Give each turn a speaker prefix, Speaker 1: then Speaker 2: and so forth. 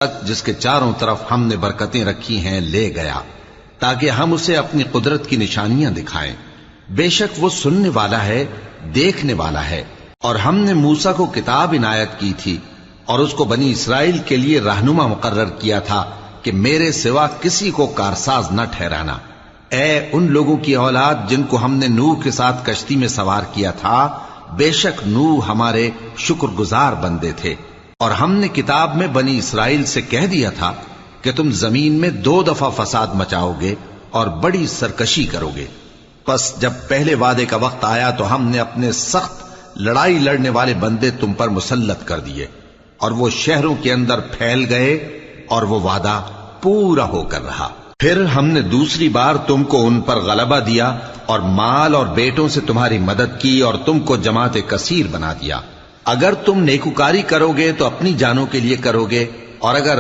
Speaker 1: جس کے چاروں طرف ہم نے برکتیں رکھی ہیں لے گیا تاکہ ہم اسے اپنی قدرت کی نشانیاں دکھائیں. بے شک وہ سننے والا ہے، دیکھنے والا ہے. اور ہم نے موسیٰ کو کتاب عنایت کی تھی اور اس کو بنی اسرائیل کے لیے رہنما مقرر کیا تھا کہ میرے سوا کسی کو کارساز نہ ٹھہرانا. اے ان لوگوں کی اولاد جن کو ہم نے نوح کے ساتھ کشتی میں سوار کیا تھا، بے شک نوح ہمارے شکر گزار بندے تھے. اور ہم نے کتاب میں بنی اسرائیل سے کہہ دیا تھا کہ تم زمین میں 2 دفعہ فساد مچاؤ گے اور بڑی سرکشی کرو گے. پس جب پہلے وعدے کا وقت آیا تو ہم نے اپنے سخت لڑائی لڑنے والے بندے تم پر مسلط کر دیے اور وہ شہروں کے اندر پھیل گئے اور وہ وعدہ پورا ہو کر رہا. پھر ہم نے دوسری بار تم کو ان پر غلبہ دیا اور مال اور بیٹوں سے تمہاری مدد کی اور تم کو جماعت کثیر بنا دیا. اگر تم نیکوکاری کرو گے تو اپنی جانوں کے لیے کرو گے، اور اگر